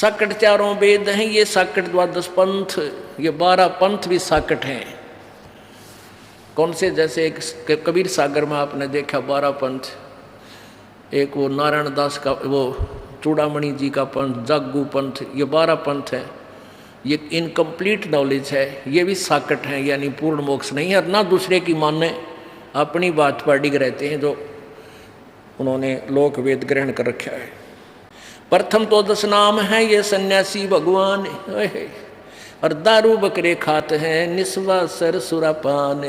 साकट चारों वेद हैं, ये साकट द्वादश पंथ, ये 12 पंथ भी साकट हैं। कौन से? जैसे एक कबीर सागर में आपने देखा 12 पंथ, एक वो नारायण दास का, वो चूड़ामणि जी का पंथ, जागू पंथ, ये 12 पंथ है। ये इनकम्प्लीट नॉलेज है, ये भी साकट हैं, यानी पूर्ण मोक्ष नहीं है। और ना दूसरे की माने, अपनी बात पर डिग रहते हैं जो उन्होंने लोक वेद ग्रहण कर रखा है। प्रथम तो 10 नाम है ये सन्यासी भगवान, और दारू बकरे खाते हैं निस्वा सर सुरापान।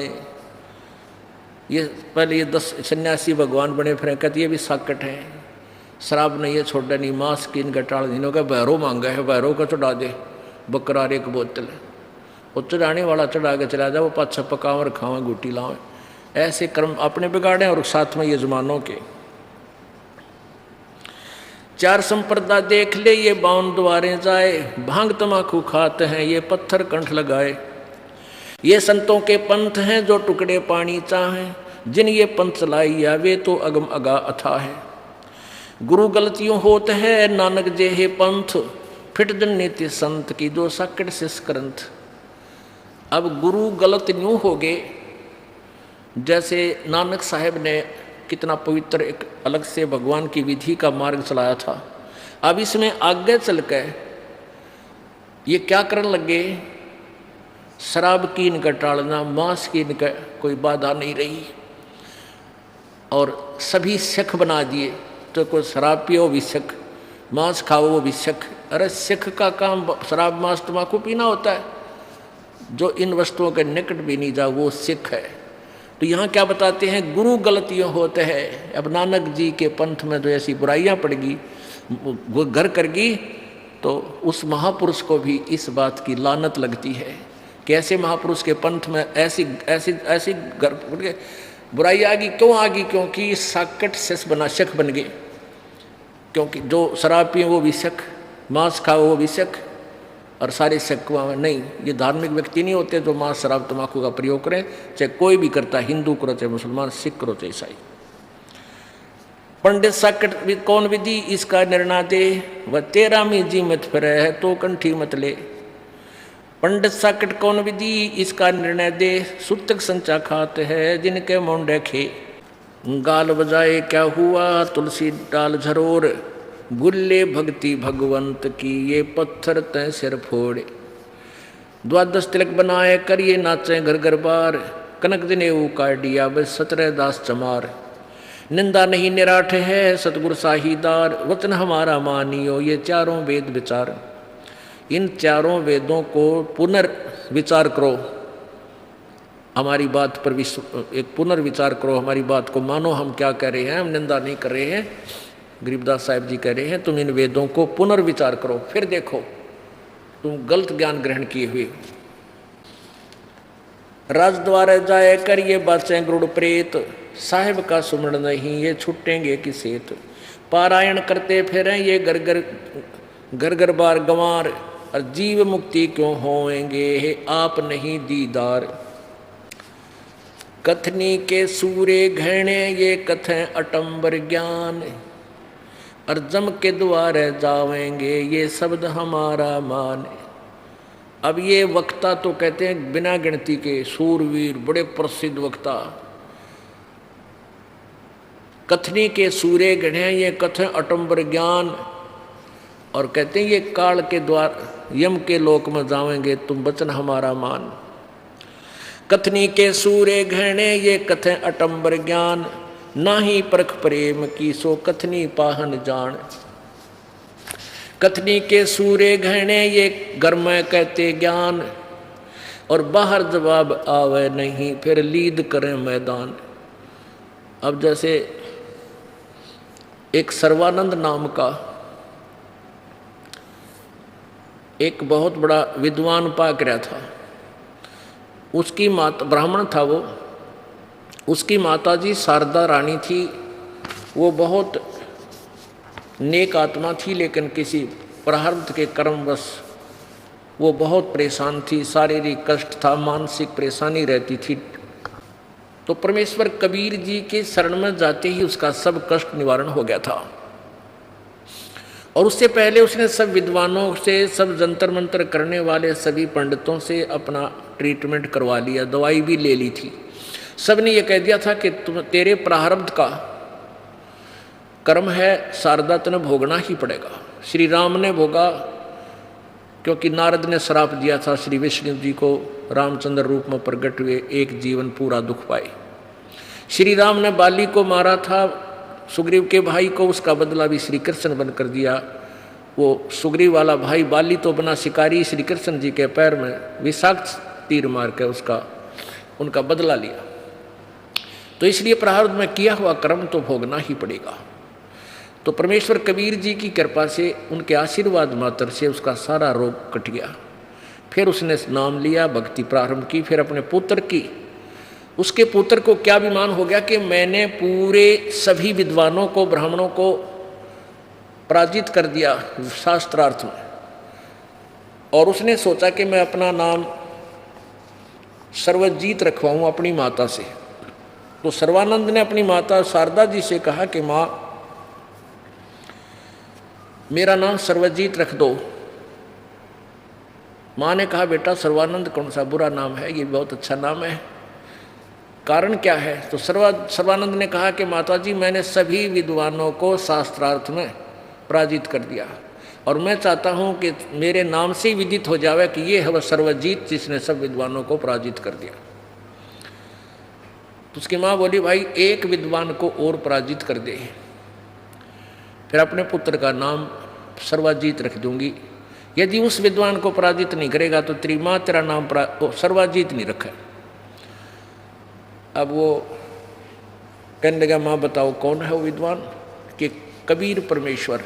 ये पहले ये 10 सन्यासी भगवान बने फिर कहते ये भी साकट है। शराब नहीं है छोड़ा नहीं, मांस की इनका टाल दिनों का भैरो मांगा है, भैरो का चढ़ा दे बकरार एक बोतल, वो चढ़ाने वाला चढ़ा के चला जाए, वो पाछा पकावे खावे गुटी लावे। ऐसे कर्म अपने बिगाड़े और साथ में यजमानों के। 4 संप्रदा देख ले ये 52 द्वारे जाए, भांग तमाकू खाते हैं ये पत्थर कंठ लगाए। ये संतों के पंथ हैं जो टुकड़े पानी चाहें, जिन ये पंथ चलाइया वे तो अगम अगा अथा है। गुरु गलतियों होते हैं नानक जे हे पंथ, फिट जन नीति संत की जो साकट सिस ग्रंथ। अब गुरु गलत यूं हो गए, जैसे नानक साहब ने कितना पवित्र एक अलग से भगवान की विधि का मार्ग चलाया था। अब इसमें आगे चल कर ये क्या करने लगे, शराब की इनका टालना, मांस की इनका कोई बाधा नहीं रही, और सभी सिख बना दिए। तो कोई शराब पियो भी सिख, मांस खाओ वो भी सिख। अरे सिख का काम शराब मांस तम्बाकू पीना होता है? जो इन वस्तुओं के निकट भी नहीं जा वो सिख है। तो यहाँ क्या बताते हैं, गुरु गलतियों होते हैं। अब नानक जी के पंथ में जो ऐसी बुराइयाँ पड़गी, वो घर करगी, तो उस महापुरुष को भी इस बात की लानत लगती है कि ऐसे महापुरुष के पंथ में ऐसी ऐसी ऐसी बुराई आ गई। क्यों आ गई? क्योंकि साकट सिस बना सिख बन गए। क्योंकि जो शराब पिए वो भी सिख, मांस खाओ वो भी सिख, और सारे सिख नहीं। ये धार्मिक व्यक्ति नहीं होते जो मांस शराब तम्बाकू का प्रयोग करें, चाहे कोई भी करता, हिंदू करो चाहे मुसलमान, सिख करो चाहे ईसाई। पंडित साकट कौन विधि इसका निर्णय दे, वह 13 में जी मत फिर है तो कंठी मत ले। पंडित साकट कौन विधि इसका निर्णय दे, सुतक संचा खाते हैं जिनके मुंडे खे। गाल बजाए क्या हुआ तुलसी डाल झरोर, गुल्ले भक्ति भगवंत की ये पत्थर तय सिर फोड़े। द्वादश तिलक बनाए करिए नाचे घर घर बार, कनक जनेऊ काट दिया बस 17 दास चमार। निंदा नहीं निराठ है सतगुरु साहीदार, वचन हमारा मानियो ये 4 वेद विचार। इन 4 वेदों को पुनर्विचार करो, हमारी बात पर एक पुनर्विचार करो, हमारी बात को मानो। हम क्या कह रहे हैं? हम निंदा नहीं कर रहे हैं। गरीबदास साहब जी कह रहे हैं तुम इन वेदों को पुनर्विचार करो, फिर देखो तुम गलत ज्ञान ग्रहण किए हुए। राजद्वार जाए कर ये बातें गुरुड़ प्रेत, साहिब का सुमरण नहीं ये छुटेंगे किसेत। पारायण करते फिरें ये घर घर बार गंवार, और जीव मुक्ति क्यों होएंगे हे आप नहीं दीदार। कथनी के सूरे घृणे ये कथें अटंबर ज्ञान, और जम के द्वारे जावेंगे ये शब्द हमारा मान। अब ये वक्ता तो कहते हैं बिना गिनती के सूरवीर, बड़े प्रसिद्ध वक्ता। कथनी के सूरे घृणे ये कथें अटंबर ज्ञान, और कहते हैं ये काल के द्वार यम के लोक में जावेंगे तुम वचन हमारा मान। कथनी के सूरे घृणे ये कथें अटंबर ज्ञान, नाही परख प्रेम की सो कथनी पाहन जान। कथनी के सूरे घृणे ये घर में कहते ज्ञान, और बाहर जवाब आवे नहीं फिर लीद करें मैदान। अब जैसे एक सर्वानंद नाम का एक बहुत बड़ा विद्वान पाक रहा था, उसकी माता ब्राह्मण था वो, उसकी माताजी शारदा रानी थी। वो बहुत नेक आत्मा थी, लेकिन किसी प्रारब्ध के कर्मवश वो बहुत परेशान थी, शारीरिक कष्ट था, मानसिक परेशानी रहती थी। तो परमेश्वर कबीर जी के शरण में जाते ही उसका सब कष्ट निवारण हो गया था। और उससे पहले उसने सब विद्वानों से, सब जंतर मंतर करने वाले सभी पंडितों से अपना ट्रीटमेंट करवा लिया, दवाई भी ले ली थी। सब ने यह कह दिया था कि तुम, तेरे प्रारब्ध का कर्म है, शारदा तने भोगना ही पड़ेगा। श्री राम ने भोगा, क्योंकि नारद ने श्राप दिया था श्री विष्णु जी को, रामचंद्र रूप में प्रकट हुए, एक जीवन पूरा दुख पाए। श्री राम ने बाली को मारा था, सुग्रीव के भाई को, उसका बदला भी श्री कृष्ण बनकर दिया। वो सुग्रीव वाला भाई बाली तो बना शिकारी, श्री कृष्ण जी के पैर में विषाक्त तीर मार के उनका बदला लिया। तो इसलिए प्रारब्ध में किया हुआ कर्म तो भोगना ही पड़ेगा। तो परमेश्वर कबीर जी की कृपा से, उनके आशीर्वाद मात्र से उसका सारा रोग कट गया। फिर उसने नाम लिया, भक्ति प्रारंभ की, फिर अपने पुत्र की। उसके पुत्र को क्या अभिमान हो गया कि मैंने पूरे सभी विद्वानों को, ब्राह्मणों को पराजित कर दिया शास्त्रार्थ में। और उसने सोचा कि मैं अपना नाम सर्वजीत रखवाऊं अपनी माता से। तो सर्वानंद ने अपनी माता शारदा जी से कहा कि माँ, मेरा नाम सर्वजीत रख दो। माँ ने कहा, बेटा सर्वानंद कौन सा बुरा नाम है, ये बहुत अच्छा नाम है, कारण क्या है? तो सर्वानंद ने कहा कि माता जी, मैंने सभी विद्वानों को शास्त्रार्थ में पराजित कर दिया और मैं चाहता हूँ कि मेरे नाम से ही विदित हो जावे कि ये है वह सर्वजीत जिसने सब विद्वानों को पराजित कर दिया। तो उसकी माँ बोली, भाई एक विद्वान को और पराजित कर दे, फिर अपने पुत्र का नाम सर्वजीत रख दूंगी। यदि उस विद्वान को पराजित नहीं करेगा तो तेरी माँ तेरा नाम सर्वजीत नहीं रखा। अब वो कहने लगा, माँ बताओ कौन है वो विद्वान? कि कबीर परमेश्वर।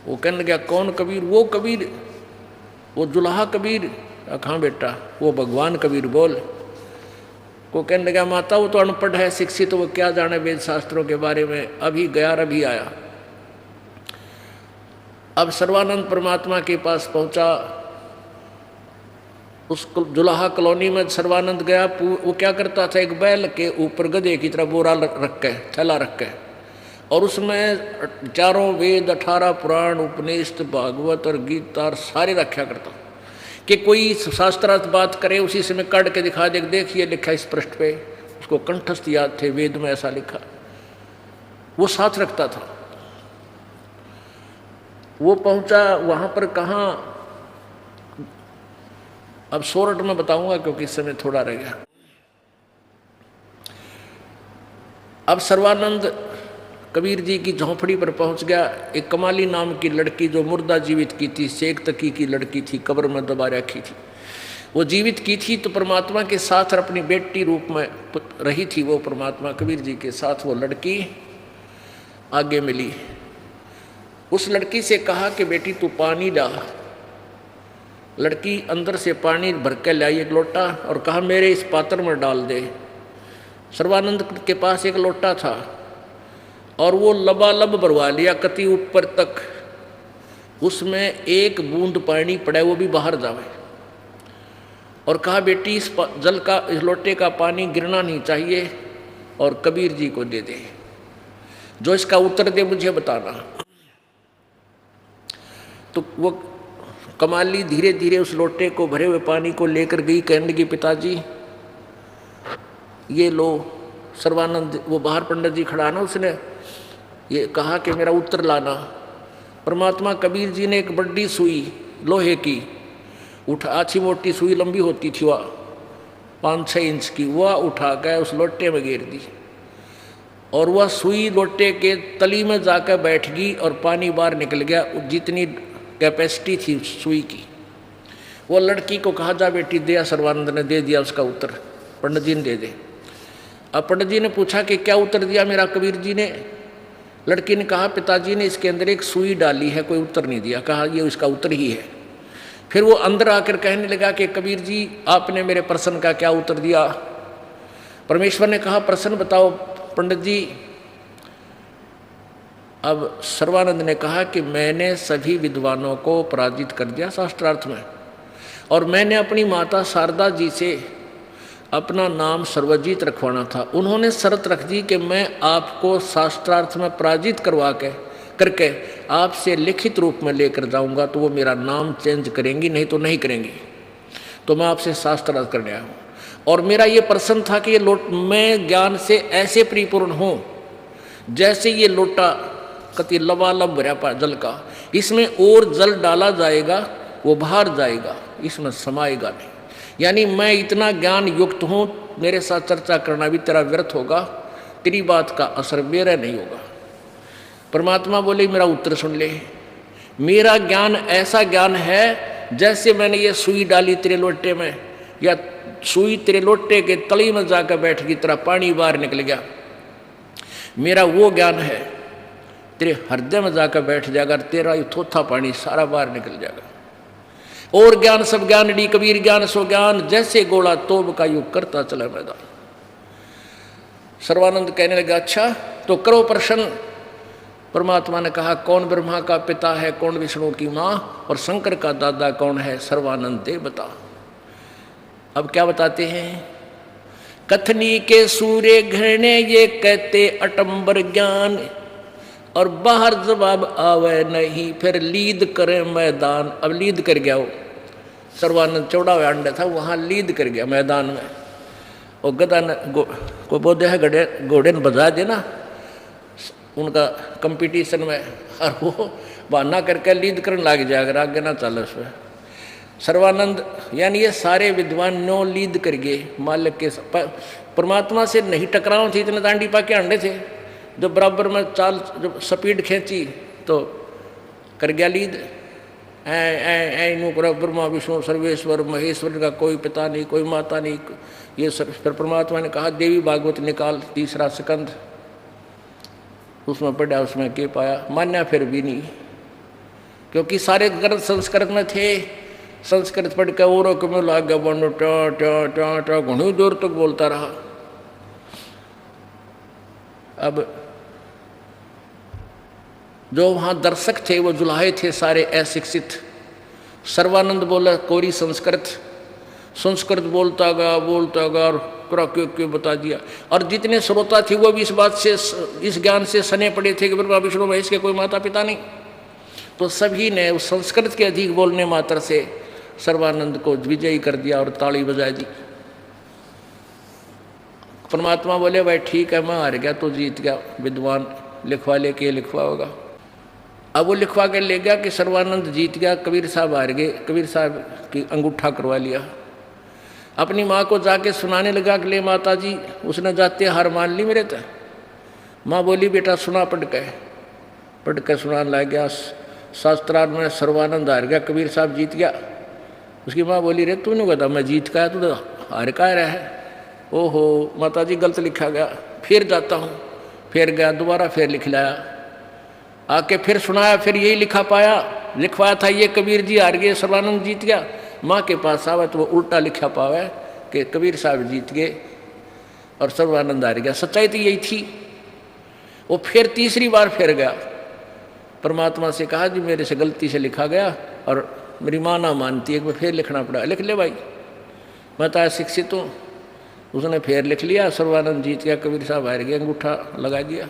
वो कहने लगा, कौन कबीर? वो कबीर, वो जुलाहा कबीर। कहाँ बेटा? वो भगवान कबीर बोल। को कहने लगा, माता वो तो अनपढ़ है, शिक्षित, वो क्या जाने वेद शास्त्रों के बारे में, अभी गया और अभी आया। अब सर्वानंद परमात्मा के पास पहुंचा। उस जुलाहा कॉलोनी में सर्वानंद गया। वो क्या करता था, एक बैल के ऊपर गधे की तरह बोरा रख के, थैला रख के, और उसमें चारों वेद, 18 पुराण, उपनिषद, भागवत और गीता और सारे रखा करता कि कोई शास्त्रार्थ बात करे उसी समय काट के दिखा दे, देखिए लिखा इस पृष्ठ पे। उसको कंठस्थ याद थे, वेद में ऐसा लिखा, वो साथ रखता था। वो पहुंचा वहां पर, कहाँ, अब सोरठ में बताऊंगा क्योंकि इस समय थोड़ा रह गया। अब सर्वानंद कबीर जी की झोंपड़ी पर पहुंच गया। एक कमाली नाम की लड़की, जो मुर्दा जीवित की थी, शेख तकी की लड़की थी, कब्र में दबा रखी थी, वो जीवित की थी। तो परमात्मा के साथ अपनी बेटी रूप में रही थी वो परमात्मा कबीर जी के साथ। वो लड़की आगे मिली। उस लड़की से कहा कि बेटी तू पानी ला। लड़की अंदर से पानी भर के लाई एक लोटा और कहा मेरे इस पात्र में डाल दे। सर्वानंद के पास एक लोटा था और वो लबालब भरवा लिया कति ऊपर तक। उसमें एक बूंद पानी पड़े वो भी बाहर जावे, और कहा बेटी इस जल का, इस लोटे का पानी गिरना नहीं चाहिए और कबीर जी को दे दे, जो इसका उत्तर दे मुझे बताना। तो वो कमाली धीरे धीरे उस लोटे को, भरे हुए पानी को लेकर गई। कहने लगी पिताजी ये लो। सर्वानंद, वो बाहर पंडित जी खड़ा ना, उसने ये कहा कि मेरा उत्तर लाना। परमात्मा कबीर जी ने एक बड़ी सुई लोहे की उठा, अच्छी मोटी सुई लंबी होती थी वह 5-6 इंच की, वह उठा कर उस लोटे में गिर दी और वह सुई लोटे के तली में जाकर बैठ गई और पानी बाहर निकल गया। जितनी कैपेसिटी थी सुई की। वो लड़की को कहा जा बेटी दिया। सर्वानंद ने दे दिया उसका उत्तर, पंडित जी ने दे दे। अब पंडित जी ने पूछा कि क्या उत्तर दिया मेरा कबीर जी ने? लड़की ने कहा पिताजी ने इसके अंदर एक सुई डाली है, कोई उत्तर नहीं दिया। कहा ये इसका उत्तर ही है। फिर वो अंदर आकर कहने लगा कि कबीर जी आपने मेरे प्रश्न का क्या उत्तर दिया? परमेश्वर ने कहा प्रश्न बताओ पंडित जी। अब सर्वानंद ने कहा कि मैंने सभी विद्वानों को पराजित कर दिया शास्त्रार्थ में, और मैंने अपनी माता शारदा जी से अपना नाम सर्वजीत रखवाना था। उन्होंने शर्त रख दी कि मैं आपको शास्त्रार्थ में पराजित करवा के करके आपसे लिखित रूप में लेकर जाऊंगा तो वो मेरा नाम चेंज करेंगी, नहीं तो नहीं करेंगी। तो मैं आपसे शास्त्रार्थ करने आया हूँ। और मेरा ये प्रश्न था कि ये मैं ज्ञान से ऐसे परिपूर्ण हूँ जैसे ये लोटा कति लबालब भरा जल का, इसमें और जल डाला जाएगा वो बाहर जाएगा, इसमें समाएगा नहीं। यानी मैं इतना ज्ञान युक्त हूँ, मेरे साथ चर्चा करना भी तेरा व्यर्थ होगा, तेरी बात का असर मेरा नहीं होगा। परमात्मा बोले मेरा उत्तर सुन ले, मेरा ज्ञान ऐसा ज्ञान है जैसे मैंने ये सुई डाली तेरे लोटे में, या सुई तेरे लोटे के तली में जाकर बैठ गई, तेरा पानी बाहर निकल गया, मेरा वो ज्ञान है। तेरे हृदय में जाकर बैठ जाएगा, तेरा ये थोथा पानी सारा बाहर निकल जाएगा। और ज्ञान सब ज्ञान डी कबीर ज्ञान सो ज्ञान, जैसे गोला तोब का युग करता चला मैदान। सर्वानंद कहने लगा अच्छा तो करो प्रश्न। परमात्मा ने कहा कौन ब्रह्मा का पिता है, कौन विष्णु की माँ, और शंकर का दादा कौन है, सर्वानंद दे बता। अब क्या बताते हैं, कथनी के सूर्य घृणे ये कहते अटंबर ज्ञान, और बाहर जवाब आवे नहीं, फिर लीद करे मैदान। अब लीद कर गया वो, सर्वानंद चौड़ा हुआ अंडा था, वहाँ लीद कर गया मैदान में। और गदा को बोधे है घोड़े ने बजा दे ना उनका कंपटीशन में, और वो बहाना करके लीद करने लग जाएगा, आगे ना चल उस पर। सर्वानंद यानी ये सारे विद्वान नो लीद कर गए मालिक के, परमात्मा से नहीं टकराव थी, इतने दांडी पाके अंडे थे। जब बराबर में चाल जब स्पीड खींची तो कर गया लीद। ब्रह्मा विष्णु सर्वेश्वर महेश्वर का कोई पिता नहीं, कोई माता नहीं, ये सब। फिर परमात्मा ने कहा देवी भागवत निकाल, तीसरा स्कंद, उसमें पढ़ा, उसमें के पाया, मान्या फिर भी नहीं, क्योंकि सारे ग्रंथ संस्कृत में थे। संस्कृत पढ़ के और में लाग गया बनो टा घणी दूर तक बोलता रहा। अब जो वहाँ दर्शक थे वो जुलाहे थे सारे अशिक्षित। सर्वानंद बोला कोरी संस्कृत, संस्कृत बोलता गया और पूरा क्यों बता दिया। और जितने श्रोता थे वो भी इस बात से, इस ज्ञान से सने पड़े थे कि ब्रह्मा विष्णु महेश के कोई माता पिता नहीं। तो सभी ने उस संस्कृत के अधिक बोलने मात्र से सर्वानंद को विजयी कर दिया और ताली बजा दी। परमात्मा बोले भाई ठीक है, मैं हार गया तो जीत गया, विद्वान लिखवा लेके लिखवा होगा। अब वो लिखवा के ले गया कि सर्वानंद जीत गया, कबीर साहब हार गए। कबीर साहब की अंगूठा करवा लिया। अपनी माँ को जाके सुनाने लगा कि ले माता जी, उसने जाते हार मान ली मेरे तय। माँ बोली बेटा सुना पढ़ के सुनाने लग गया। शास्त्रार्थ में सर्वानंद हार गया, कबीर साहब जीत गया। उसकी माँ बोली रे तू नहीं कहता मैं जीत का है, तू तो हार का रहा है। ओहो माता जी गलत लिखा गया, फिर जाता हूँ। फिर गया दोबारा, फिर लिख लाया, आके फिर सुनाया, फिर यही लिखा पाया, लिखवाया था ये कबीर जी हार गए, सर्वानंद जीत गया। माँ के पास आवे तो वो उल्टा लिखा पावे कि कबीर साहब जीत गए और सर्वानंद हार गया। सच्चाई तो यही थी। वो फिर तीसरी बार फिर गया, परमात्मा से कहा जी मेरे से गलती से लिखा गया और मेरी माँ ना मानती है, फिर लिखना पड़ा। लिख ले भाई, मैं तो शिक्षित हूँ। उसने फिर लिख लिया, सर्वानंद जीत गया, कबीर साहब हार गए, अंगूठा लगा दिया।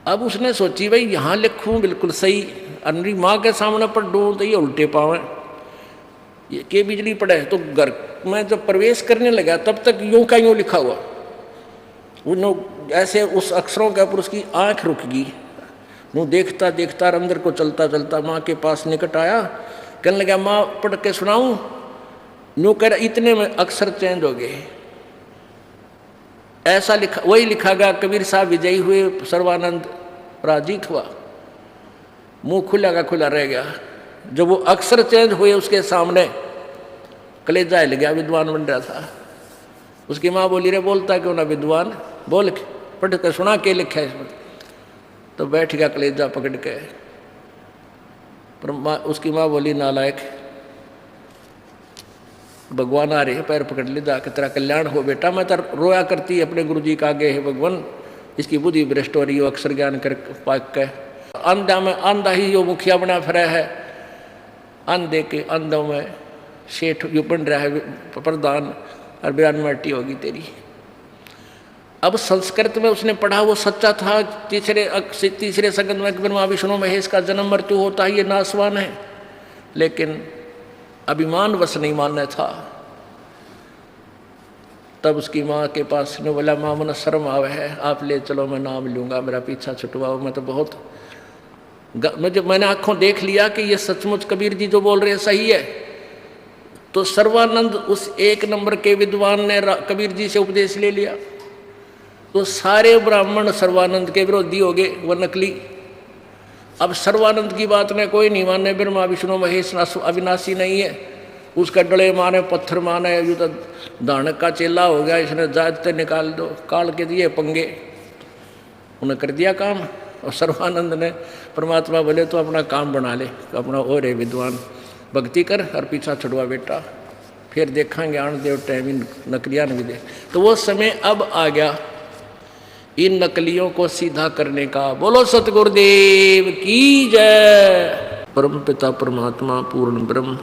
अब उसने सोची भाई यहाँ लिखूँ बिल्कुल सही, मेरी माँ के सामने पढ़ दूँ तो ये उल्टे पावे, ये के बिजली पड़े। तो घर में जब प्रवेश करने लगा तब तक यूं का यूं लिखा हुआ, ऐसे उस अक्षरों के ऊपर उसकी आँख रुक गई। वो देखता देखता अंदर को चलता चलता माँ के पास निकट आया, कहने लगा माँ पढ़ के सुनाऊं? यूं कह रहा, इतने में अक्षर चेंज हो गए। ऐसा लिखा, वही लिखा गया कबीर साहब विजयी हुए, सर्वानंद पराजित हुआ। मुंह खुला का खुला रह गया। जब वो अक्षर चेंज हुए उसके सामने कलेजा हिल गया, विद्वान बन रहा था। उसकी माँ बोली रे बोलता क्यों ना विद्वान, बोल पढ़ के सुना के लिखा है इसमें। तो बैठ गया कलेजा पकड़ के। पर उसकी माँ बोली नालायक, भगवान आ रहे पैर पकड़ ले, जाके तेरा कल्याण हो बेटा। मैं तो रोया करती अपने गुरु जी का आगे है भगवान, इसकी बुद्धि भ्रष्ट हो रही हो, अक्षर ज्ञान कर पाक के। अंधा में अंधा ही जो मुखिया बना फिर है, अंधे के अंधों में सेठ यू बन रहा है प्रधान, और बयान मट्टी होगी तेरी। अब संस्कृत में उसने पढ़ा वो सच्चा था, तीसरे संगत में ब्रह्मा विष्णु महेश का जन्म मृत्यु होता है, ये नासवान है, लेकिन अभिमान वश नहीं मानना था। तब उसकी माँ के पास ने बोला, माँ मन शर्म आवे है, आप ले चलो, मैं नाम लूँगा, मेरा पीछा छुटवाओ। मैं तो बहुत मैंने आंखों देख लिया कि ये सचमुच कबीर जी जो बोल रहे हैं सही है। तो सर्वानंद उस एक नंबर के विद्वान ने कबीर जी से उपदेश ले लिया, तो सारे ब्राह्मण सर्वानंद के विरोधी हो गए, वह नकली। अब सर्वानंद की बात ने कोई नहीं माने, ब्रह्मा विष्णु महेश अविनाशी नहीं है, उसका डले माने पत्थर माने, यू तो दानक का चेला हो गया, इसने जाते निकाल दो, काल के दिए पंगे, उन्हें कर दिया काम। और सर्वानंद ने परमात्मा बोले तो अपना काम बना ले, अपना और है विद्वान, भक्ति कर और पीछा छुड़वा बेटा, फिर देखेंगे आन देव टाइम इन नकलियां भी दे। तो वो समय अब आ गया इन नकलियों को सीधा करने का। बोलो सतगुरुदेव की जय। परम पिता परमात्मा पूर्ण ब्रह्म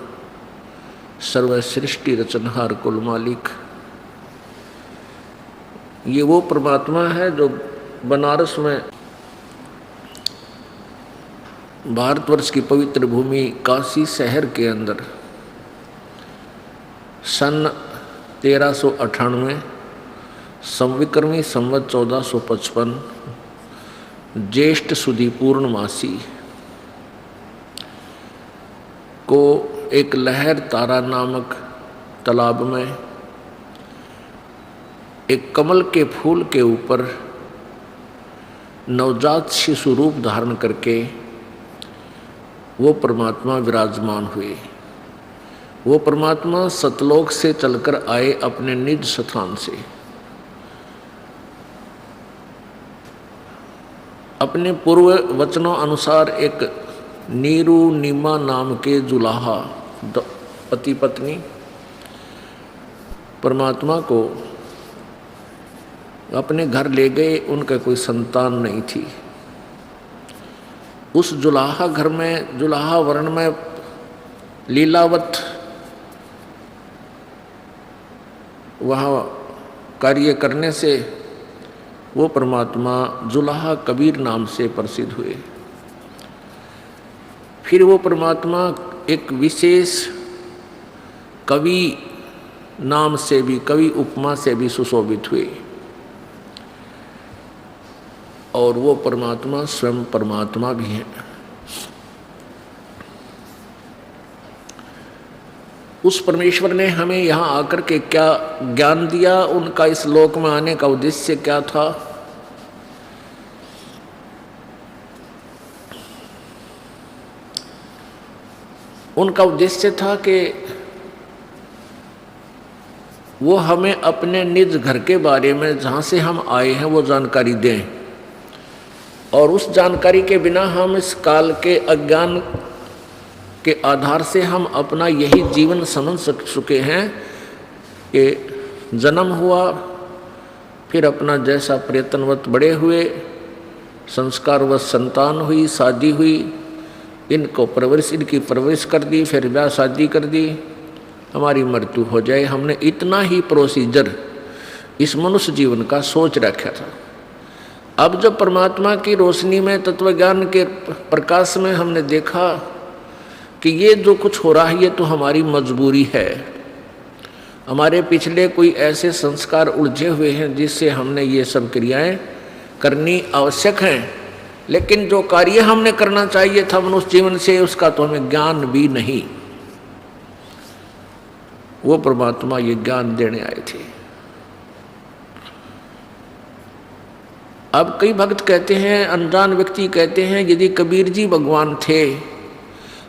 सर्व सृष्टि रचनहार कुल मालिक, ये वो परमात्मा है जो बनारस में भारतवर्ष की पवित्र भूमि काशी शहर के अंदर सन 1398 संविक्रमी संवत 1455 ज्येष्ठ सुदी पूर्णमासी को एक लहर तारा नामक तालाब में एक कमल के फूल के ऊपर नवजात शिशु रूप धारण करके वो परमात्मा विराजमान हुए। वो परमात्मा सतलोक से चलकर आए अपने निज स्थान से, अपने पूर्व वचनों अनुसार एक नीरू नीमा नाम के जुलाहा पति पत्नी परमात्मा को अपने घर ले गए। उनका कोई संतान नहीं थी। उस जुलाहा घर में, जुलाहा वर्ण में लीलावत वहाँ कार्य करने से वो परमात्मा जुलाहा कबीर नाम से प्रसिद्ध हुए। फिर वो परमात्मा एक विशेष कवि नाम से भी, कवि उपमा से भी सुशोभित हुए, और वो परमात्मा स्वयं परमात्मा भी हैं। उस परमेश्वर ने हमें यहाँ आकर के क्या ज्ञान दिया, उनका इस लोक में आने का उद्देश्य क्या था। उनका उद्देश्य था कि वो हमें अपने निज घर के बारे में, जहाँ से हम आए हैं, वो जानकारी दें, और उस जानकारी के बिना हम इस काल के अज्ञान के आधार से हम अपना यही जीवन समझ चुके हैं कि जन्म हुआ, फिर अपना जैसा प्रयत्नवत बड़े हुए, संस्कारवश संतान हुई, शादी हुई, इनको परवरिश, इनकी परवरिश कर दी, फिर ब्याह शादी कर दी, हमारी मृत्यु हो जाए। हमने इतना ही प्रोसीजर इस मनुष्य जीवन का सोच रखा था। अब जब परमात्मा की रोशनी में, तत्वज्ञान के प्रकाश में हमने देखा कि ये जो कुछ हो रहा है ये तो हमारी मजबूरी है, हमारे पिछले कोई ऐसे संस्कार उलझे हुए हैं जिससे हमने ये सब क्रियाएं करनी आवश्यक हैं, लेकिन जो कार्य हमने करना चाहिए था मनुष्य जीवन से, उसका तो हमें ज्ञान भी नहीं। वो परमात्मा ये ज्ञान देने आए थे। अब कई भक्त कहते हैं, अनजान व्यक्ति कहते हैं, यदि कबीर जी भगवान थे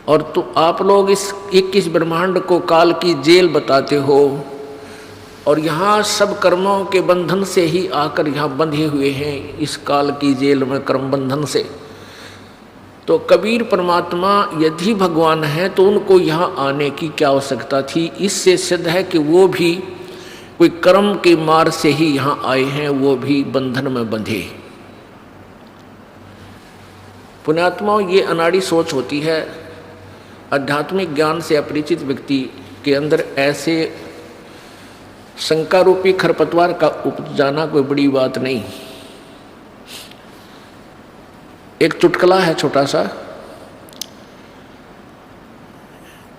और तो आप लोग इस 21 ब्रह्मांड को काल की जेल बताते हो, और यहाँ सब कर्मों के बंधन से ही आकर यहाँ बंधे हुए हैं, इस काल की जेल में कर्म बंधन से, तो कबीर परमात्मा यदि भगवान है तो उनको यहाँ आने की क्या आवश्यकता थी। इससे सिद्ध है कि वो भी कोई कर्म के मार से ही यहाँ आए हैं, वो भी बंधन में बंधे। पुण्यात्माओं, ये अनाड़ी सोच होती है। आध्यात्मिक ज्ञान से अपरिचित व्यक्ति के अंदर ऐसे शंका रूपी खरपतवार का उपज जाना कोई बड़ी बात नहीं। एक चुटकुला है छोटा सा।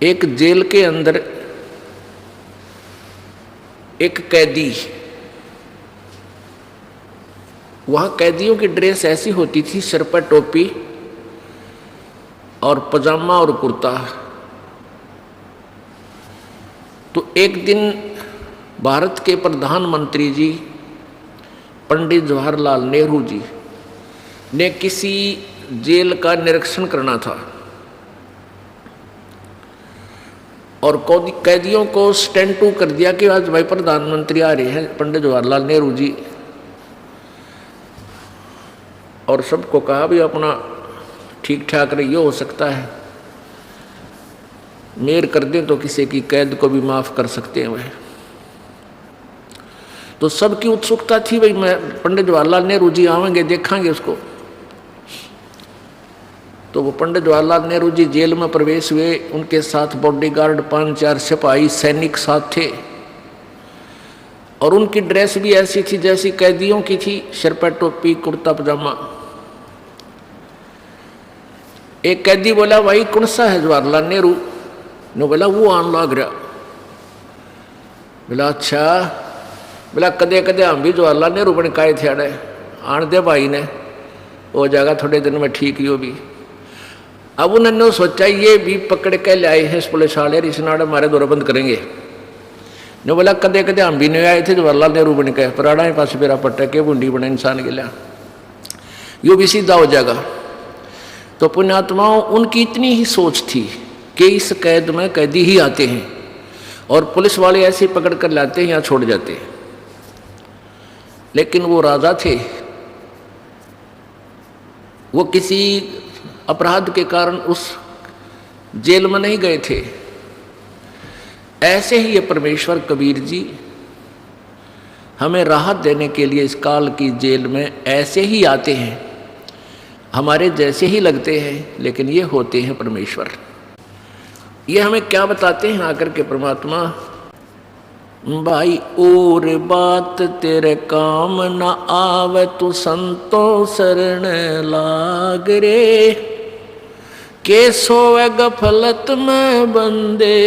एक जेल के अंदर एक कैदी, वहां कैदियों की ड्रेस ऐसी होती थी, सिर पर टोपी और पजामा और कुर्ता। तो एक दिन भारत के प्रधानमंत्री जी पंडित जवाहरलाल नेहरू जी ने किसी जेल का निरीक्षण करना था और कैदियों को स्टैंड टू कर दिया कि आज भाई प्रधानमंत्री आ रहे हैं पंडित जवाहरलाल नेहरू जी, और सबको कहा भी अपना ठीक ठाक रहिए, हो सकता है मेर कर दें तो किसी की कैद को भी माफ कर सकते हैं वह। तो सबकी उत्सुकता थी भाई मैं पंडित जवाहरलाल नेहरू जी आवेंगे, देखेंगे उसको। तो वो पंडित जवाहरलाल नेहरू जी जेल में प्रवेश हुए, उनके साथ बॉडीगार्ड 5-4 सिपाही सैनिक साथ थे और उनकी ड्रेस भी ऐसी थी जैसी कैदियों की थी, सिर पर टोपी कुर्ता पजामा। एक कैदी बोला भाई कौन सा है जवाहरलाल नेहरू ने? बोला वो आन लग रहा। बोला अच्छा। बोला कदे कदे हम भी जवाहरलाल नेहरू बन काए थे अड़े, आन दे भाई ने, हो जाएगा थोड़े दिन में ठीक ही हो भी। अब उन्होंने सोचा ये भी पकड़ के ले आए हैं इस पुलिस वाले, इस नाड़े हमारे दौरा बंद करेंगे। ने बोला कदे कदे हम भी नहीं आए थे जवाहरलाल नेहरू बन के, पराड़ा ही पास मेरा पट्टा के बूंदी बने इंसान के लिया, यो भी सीधा हो जाएगा। तो पुण्यात्माओं उनकी इतनी ही सोच थी कि इस कैद में कैदी ही आते हैं और पुलिस वाले ऐसे पकड़ कर लाते हैं या छोड़ जाते हैं। लेकिन वो राजा थे, वो किसी अपराध के कारण उस जेल में नहीं गए थे। ऐसे ही ये परमेश्वर कबीर जी हमें राहत देने के लिए इस काल की जेल में ऐसे ही आते हैं, हमारे जैसे ही लगते हैं लेकिन ये होते हैं परमेश्वर। ये हमें क्या बताते हैं आकर के परमात्मा? भाई और बात तेरे काम न आवे, तू संतों शरण लाग रे, के सोवे गफलत में बंदे,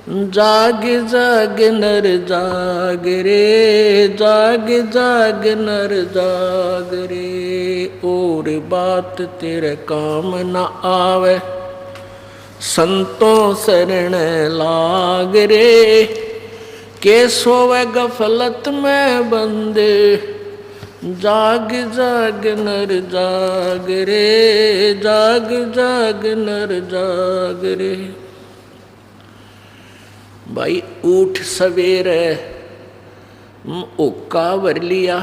जाग जाग नर जाग रे, जाग जाग नर जाग रे। और बात तेरे काम न आवे, संतों शरण लाग रे, के सोवे गफलत में बंदे, जाग जाग नर जाग रे, जाग जाग नर जाग रे। भाई उठ सवेरे ओका भर लिया,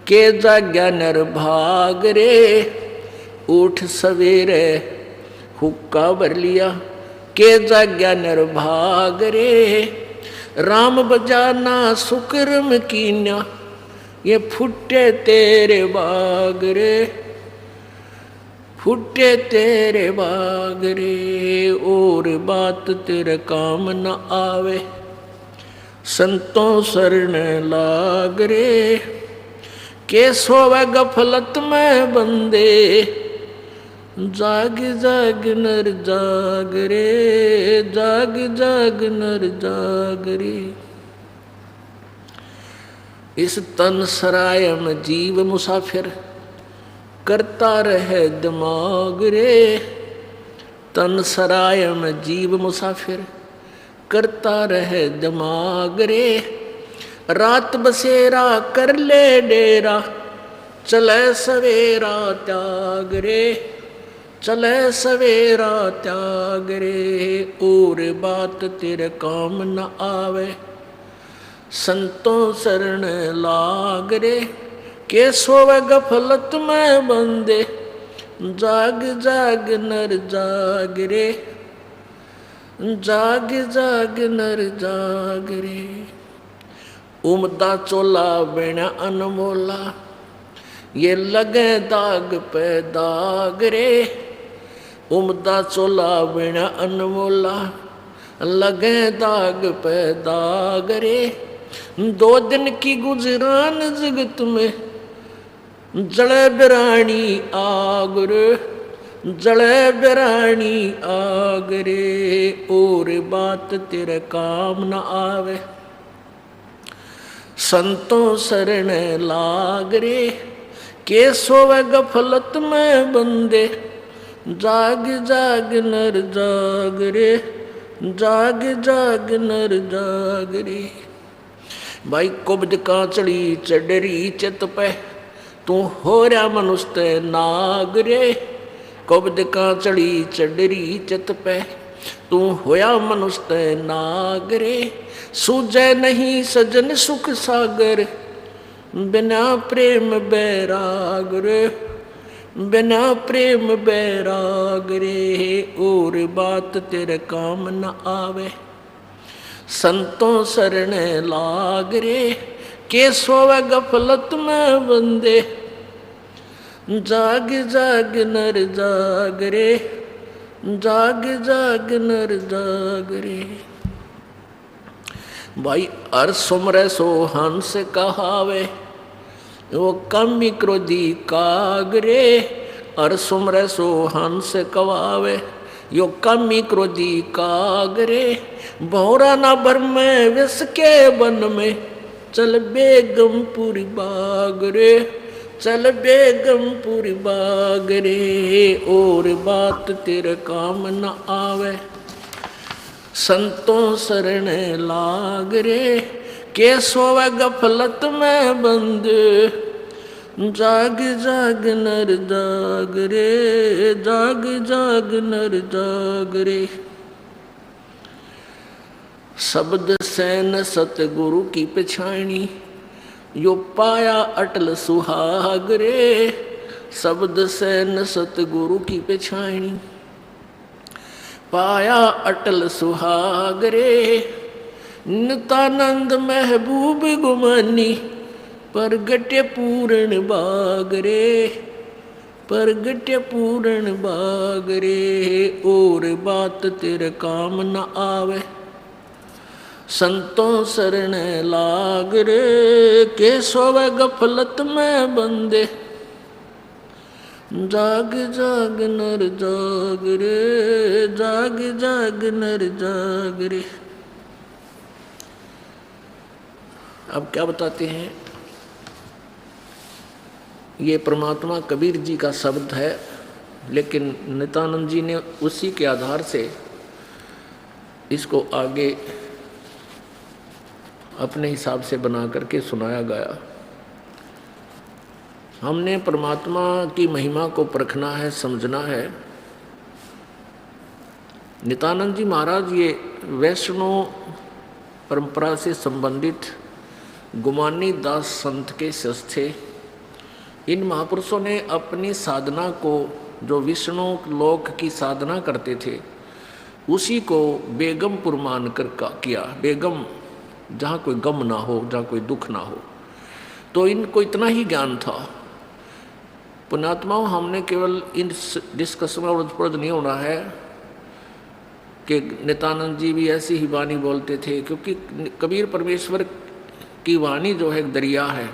के जाग्या नर भाग रे। उठ सवेरे हुक्का भर लिया, के जाग्या नर भाग रे। राम बजाना सुकर्म कीन्या, ये फुटे तेरे बाग रे, फुटे तेरे बाग रे। और बात तेरे काम न आवे, संतों शरण लाग रे, के सोवे गफलत में बंदे, जाग जाग नर जाग रे, जाग जाग नर जाग रे। इस तन सराय में जीव मुसाफिर, करता रहे दिमाग रे। तन सराय में जीव मुसाफिर, करता रहे दिमाग रे। रात बसेरा कर ले डेरा, चले सवेरा त्याग रे, चले सवेरा त्याग रे। और बात तेरे काम न आवे, संतों शरण लाग रे, के सोवे गफलत में बंदे, जाग जाग नर जाग रे, जाग जाग नर जाग रे। उमदा चोला बिना अनमोला, ये लगे दाग पे दाग रे। उमदा चोला बिना अनमोला, लगे दाग पे दाग रे। दो दिन की गुजरान जगत में जड़े बिरानी आग रे, जड़े बिरानी आग रे, और बात तेरे काम न आवे। संतों शरण लाग रे, के सोवे गफलत में बंदे, जाग जाग नर जाग रे, जाग जाग नर जाग रे। भाई कुब्ज कांचड़ी चढ़री चित पे, तू हो रहा मनुष्य नाग रे। कुब्ज कांचड़ी चढ़री चित पे, तू होया मनुष्य नाग रे। सूझे नहीं सजन सुख सागर, बिना प्रेम बैराग रे, बिना प्रेम बैराग रे, और बात तेरे काम न आवे। संतों शरण लाग रे, के सोवे गफलत में बंदे, जाग जाग नर जाग रे, जाग जाग नर जाग रे। भाई हर सुमरे सो हंस कहावे, वो कामी क्रोधी काग रे। हर सुमरे सो हंस कहावे, यो कामी क्रोधी काग रे। भौरा ना भर में विष के वन में, चल बेगमपुरी बाग रे, चल बेगमपुरी बाग रे, और बात तेरे काम न आवे। संतों शरण लाग रे, के सोवे गफलत में बंद, जाग जाग नर जाग रे, जाग जाग नर जाग रे। शब्द सैन सतगुरु की पछाणी, यो पाया अटल सुहाग रे। शब्द सैन सतगुरु की पछाणी, पाया अटल सुहाग रे। नितानंद महबूब गुमानी, परगटे पूर्ण बाग रे, परगटे पूर्ण बाग रे, और बात तेरे काम न आवे। संतों शरण लाग रे, के सोवे गफलत में बंदे, जाग जाग नर जाग रे, जाग जाग नर जाग रे। अब क्या बताते हैं, ये परमात्मा कबीर जी का शब्द है, लेकिन नित्यानंद जी ने उसी के आधार से इसको आगे अपने हिसाब से बना करके सुनाया गया। हमने परमात्मा की महिमा को परखना है, समझना है। नित्यानंद जी महाराज ये वैष्णव परंपरा से संबंधित गुमानी दास संत के शिष्य थे। इन महापुरुषों ने अपनी साधना को, जो विष्णु लोक की साधना करते थे, उसी को बेगमपुर मान कर किया। बेगम जहाँ कोई गम ना हो, जहाँ कोई दुख ना हो। तो इनको इतना ही ज्ञान था। पुण्यात्माओं, हमने केवल इन डिस्कशन में उलझ नहीं होना है कि नित्यानंद जी भी ऐसी ही वाणी बोलते थे, क्योंकि कबीर परमेश्वर की वाणी जो है एक दरिया है।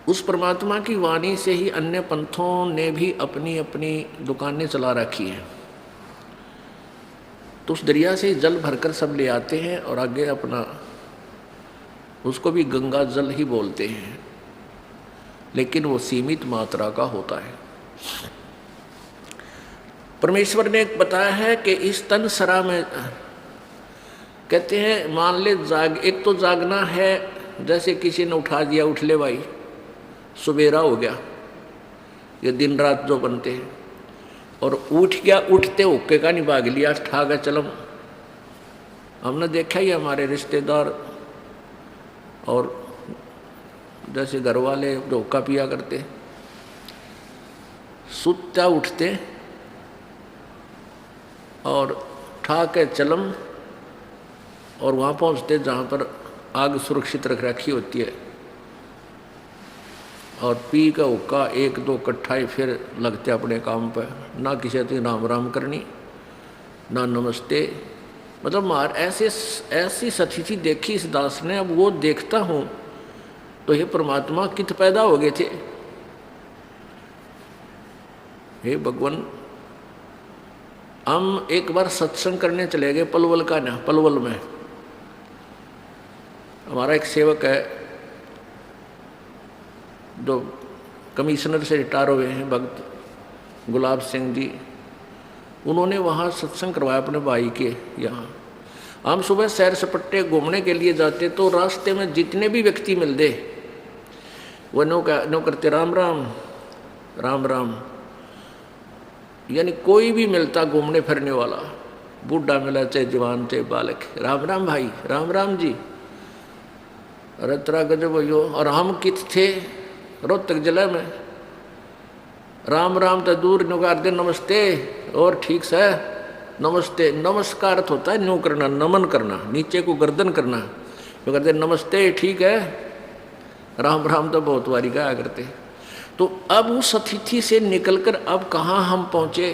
उस परमात्मा की वाणी से ही अन्य पंथों ने भी अपनी अपनी दुकानें चला रखी हैं। तो उस दरिया से जल भरकर सब ले आते हैं और आगे अपना, उसको भी गंगा जल ही बोलते हैं, लेकिन वो सीमित मात्रा का होता है। परमेश्वर ने बताया है कि इस तन सरा में, कहते हैं मान ले एक तो जागना है, जैसे किसी ने उठा दिया, उठ ले भाई, सुबेरा हो गया, ये दिन रात जो बनते हैं। और उठ गया, उठते हुक्के का नहीं भाग लिया, ठा गया चलम। हमने देखा ही हमारे रिश्तेदार और जैसे घर वाले जो हुक्का पिया करते, सुत्ता उठते और ठा के चलम, और वहाँ पहुँचते जहाँ पर आग सुरक्षित रख रखी होती है, और पी का हुक्का एक दो कट्ठाई, फिर लगते अपने काम पर। ना किसी से राम राम करनी, ना नमस्ते, मतलब मार ऐसे ऐसी सतिथि देखी इस दास ने। अब वो देखता हूँ तो हे परमात्मा कित पैदा हो गए थे। हे भगवान, हम एक बार सत्संग करने चले गए पलवल का ना, पलवल में हमारा एक सेवक है जो कमिश्नर से रिटायर हुए हैं, भक्त गुलाब सिंह जी। उन्होंने वहाँ सत्संग करवाया अपने भाई के यहाँ। हम सुबह सैर सपट्टे घूमने के लिए जाते तो रास्ते में जितने भी व्यक्ति मिलते वो नो करते राम राम राम राम, यानी कोई भी मिलता घूमने फिरने वाला, बूढ़ा मिला चाहे जवान चाहे बालक, राम राम भाई, राम राम जी, अरे तेरा गजब हो। और हम कित थे रोहतक जिले में, राम राम तो दूर नुकार दे नमस्ते और ठीक से नमस्ते। नमस्कार अर्थ होता है न्यू करना, नमन करना, नीचे को गर्दन करना। तो करते नमस्ते ठीक है, राम राम तो बहुत बारी कहा करते। तो अब उस अतिथि से निकलकर अब कहाँ हम पहुँचे,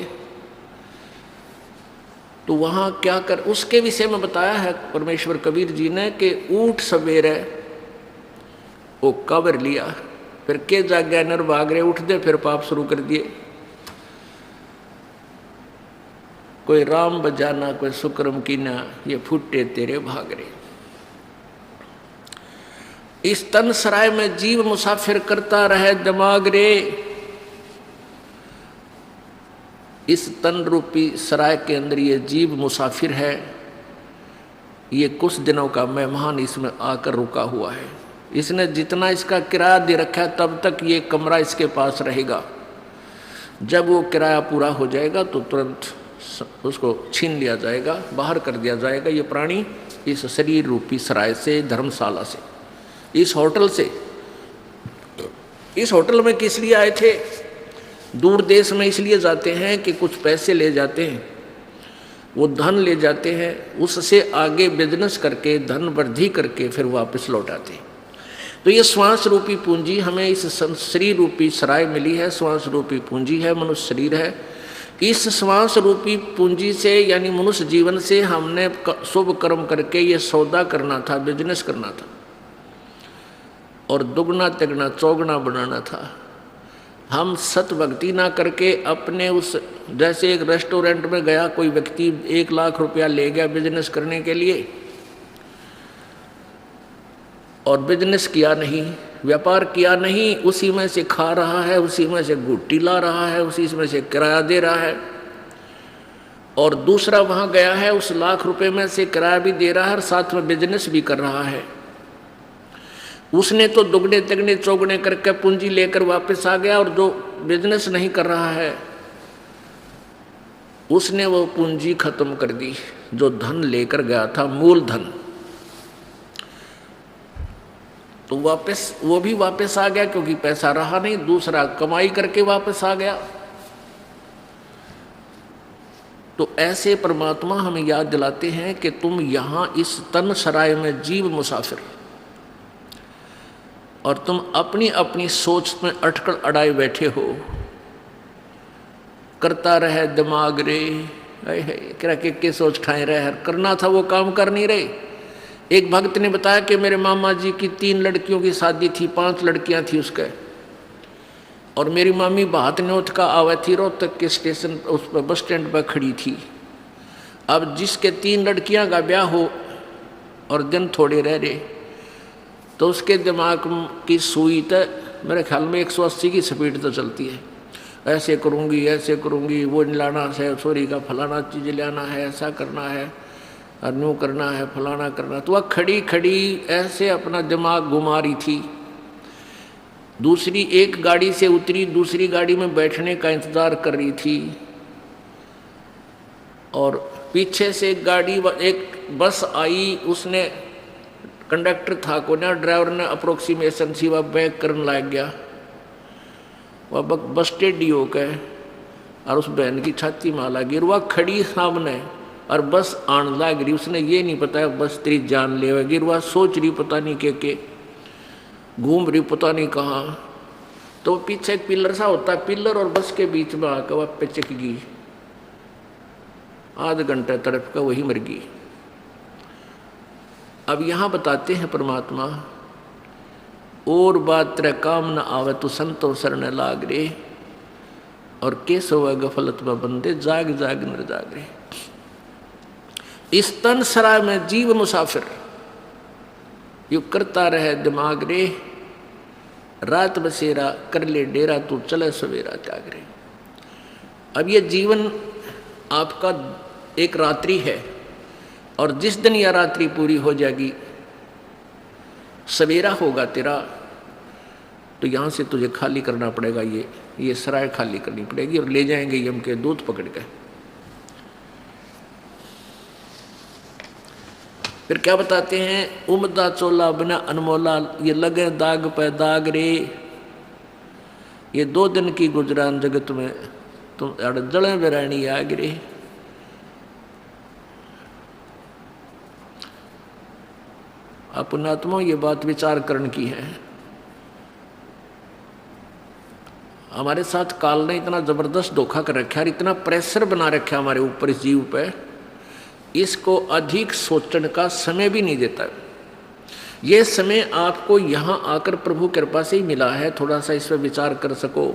तो वहाँ क्या कर, उसके विषय में बताया है परमेश्वर कबीर जी ने कि ऊठ सवेरे वो कवर लिया, फिर के जाग्या नर भाग रहे, उठ दे फिर पाप शुरू कर दिए। कोई राम बजाना कोई सुक्रम कीना, ये फुटे तेरे भाग रहे। इस तन सराय में जीव मुसाफिर करता रहे दिमाग रे। इस तन रूपी सराय के अंदर ये जीव मुसाफिर है, ये कुछ दिनों का मेहमान इसमें आकर रुका हुआ है। इसने जितना इसका किराया दे रखा है तब तक ये कमरा इसके पास रहेगा। जब वो किराया पूरा हो जाएगा तो तुरंत उसको छीन लिया जाएगा, बाहर कर दिया जाएगा। ये प्राणी इस शरीर रूपी सराय से, धर्मशाला से, इस होटल से। इस होटल में किस लिए आए थे? दूर देश में इसलिए जाते हैं कि कुछ पैसे ले जाते हैं, वो धन ले जाते हैं, उससे आगे बिजनेस करके धन वृद्धि करके फिर वापस लौटाते हैं। तो ये श्वास रूपी पूंजी हमें इस शरीर रूपी सराय मिली है। श्वास रूपी पूंजी है, मनुष्य शरीर है। इस श्वास रूपी पूंजी से यानी मनुष्य जीवन से हमने शुभ कर्म करके ये सौदा करना था, बिजनेस करना था और दुगना तिगना चौगुना बनाना था। हम सत भक्ति ना करके अपने उस, जैसे एक रेस्टोरेंट में गया कोई व्यक्ति 1 लाख रुपया ले गया बिजनेस करने के लिए और बिजनेस किया नहीं, व्यापार किया नहीं, उसी में से खा रहा है, उसी में से गुट्टी ला रहा है, उसी में से किराया दे रहा है। और दूसरा वहाँ गया है, उस लाख रुपए में से किराया भी दे रहा है और साथ में बिजनेस भी कर रहा है। उसने तो दुगने तिगने चौगने करके पूंजी लेकर वापस आ गया और जो बिजनेस नहीं कर रहा है उसने वो पूंजी खत्म कर दी जो धन लेकर गया था, मूल धन। तो वापस वो भी वापस आ गया क्योंकि पैसा रहा नहीं, दूसरा कमाई करके वापस आ गया। तो ऐसे परमात्मा हमें याद दिलाते हैं कि तुम यहाँ इस तन सराय में जीव मुसाफिर और तुम अपनी अपनी सोच में अटकल अड़ाए बैठे हो। करता रहे दिमाग रे, क्या के सोच ठाए रहे, करना था वो काम कर नहीं रहे। एक भक्त ने बताया कि मेरे मामा जी की 3 लड़कियों की शादी थी, 5 लड़कियां थी उसके, और मेरी मामी बहात न्योत का आवे थी, रोहतक के स्टेशन उस पर बस स्टैंड पर खड़ी थी। अब जिसके 3 लड़कियां का ब्याह हो और दिन थोड़े रह रहे तो उसके दिमाग की सुई तो मेरे ख्याल में 180 की स्पीड तो चलती है। ऐसे करूँगी, ऐसे करूँगी, वो लाना है, सोरी का फलाना चीज़ लाना है, ऐसा करना है, न्यू करना है, फलाना करना। तो वह खड़ी खड़ी ऐसे अपना दिमाग घुमा रही थी। दूसरी एक गाड़ी से उतरी, दूसरी गाड़ी में बैठने का इंतज़ार कर रही थी और पीछे से एक बस आई, उसने कंडक्टर था को ना, ड्राइवर ने अप्रोक्सीमेशन सी वह बैक करने लग गया। वह बस स्टेडी हो गए और उस बहन की छाती में आला गिर। वह खड़ी सामने और बस आन लाग रही, उसने ये नहीं पता बस तेरी जान ले गिर। वह सोच रही पता नहीं के घूम रही पता नहीं कहाँ। तो पीछे एक पिलर सा होता है, पिलर और बस के बीच में आकर वह पिचक गई। आध घंटे तड़प कर वही मर गई। अब यहाँ बताते हैं परमात्मा, और बात तेरे काम न आवे तो संतो शरण लाग रे, और केसो वह गफलत में बंदे जाग जाग नर जागरे। इस तन सराय में जीव मुसाफिर यू करता रहे दिमाग रे, रात बसेरा कर ले डेरा तू चले सवेरा जागरे। अब ये जीवन आपका एक रात्रि है, और जिस दिन यह रात्रि पूरी हो जाएगी, सवेरा होगा तेरा, तो यहाँ से तुझे खाली करना पड़ेगा, ये सराय खाली करनी पड़ेगी, और ले जाएंगे यम के दूत पकड़ के। फिर क्या बताते हैं, उमदा चोला बिना अनमोला, ये लगे दाग पे दाग रे, ये 2 दिन की गुजरान जगत में तुम जड़े बेरानी आग रे। पुण्यात्मा ये बात विचार करने की है। हमारे साथ काल ने इतना जबरदस्त धोखा कर रखा है, इतना प्रेशर बना रखा है हमारे ऊपर इस जीव पे, इसको अधिक सोचने का समय भी नहीं देता। ये समय आपको यहाँ आकर प्रभु कृपा से ही मिला है, थोड़ा सा इस पर विचार कर सको।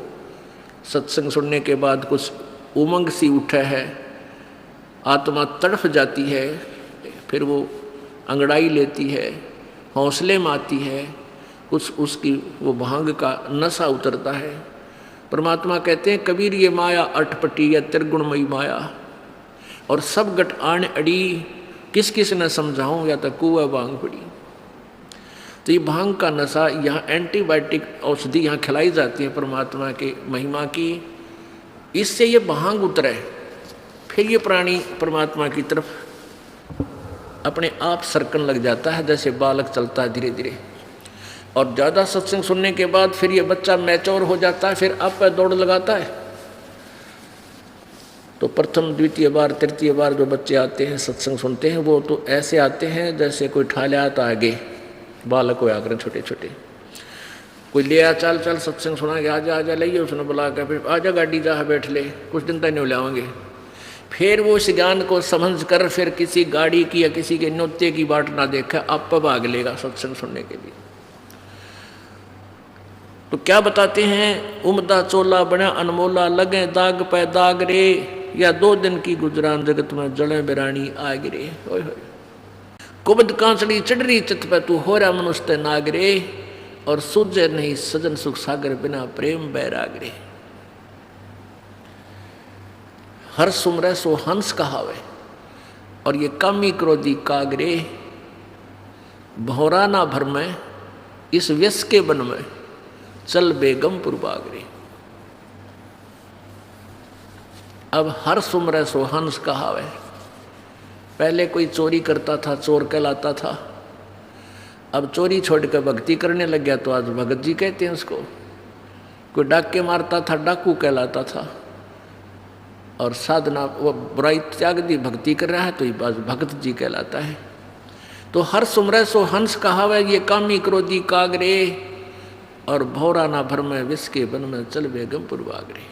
सत्संग सुनने के बाद कुछ उमंग सी उठे है, आत्मा तड़फ जाती है, फिर वो अंगड़ाई लेती है, हौसले में आती है, कुछ उसकी वो भांग का नशा उतरता है। परमात्मा कहते हैं, कबीर ये माया अटपटी या त्रिगुणमयी माया, और सब गट आण अड़ी, किस किस न समझाऊं या तो कुआ भांग पड़ी। तो ये भांग का नशा, यहाँ एंटीबायोटिक औषधि यहाँ खिलाई जाती है परमात्मा के महिमा की, इससे ये भांग उतरे, फिर ये प्राणी परमात्मा की तरफ अपने आप सरकन लग जाता है, जैसे बालक चलता है धीरे धीरे। और ज़्यादा सत्संग सुनने के बाद फिर ये बच्चा मैच्योर हो जाता है, फिर आप पे दौड़ लगाता है। तो प्रथम द्वितीय बार तृतीय बार जो बच्चे आते हैं सत्संग सुनते हैं, वो तो ऐसे आते हैं जैसे कोई ठा ले आता आगे, बालक हो आकर छोटे छोटे, कोई ले आ, चल चल सत्संग सुना के आजा आजा, ले उसने बुला कर, फिर आजा गाड़ी जा बैठ ले, कुछ दिन तक नहीं लाओगे। फिर वो इस ज्ञान को समझ कर फिर किसी गाड़ी की या किसी के नृत्य की बाट ना देखा, आप पर भाग लेगा सत्संग सुनने के लिए। तो क्या बताते हैं, उमदा चोला बना अनमोला, लगे दाग पे दाग रे, या 2 दिन की गुजरान जगत में जड़े बिरानी आग रे। कुबद कांचड़ी चढ़री चित पे तू हो रहा मनुष्य नाग रे, और सूझे नहीं सजन सुख सागर बिना प्रेम बैराग रे। हर सुमरे सो हंस कहावे, और ये कामी क्रोधी कागरे, भौरा ना भर में इस व्यस के बन में, चल बेगमपुर बागरे। अब हर सुमरे सो हंस कहावे, पहले कोई चोरी करता था चोर कहलाता था, अब चोरी छोड़कर भक्ति करने लग गया तो आज भगत जी कहते हैं उसको। कोई डाके मारता था डाकू कहलाता था, और साधना वो बुराई त्याग दी भक्ति कर रहा है तो ये बात भगत जी कहलाता है। तो हर सुमरे सो हंस कहावे, ये कामी क्रोधी कागरे, और भौरा ना भर में विष के बन में चल बेगमपुर बागरे।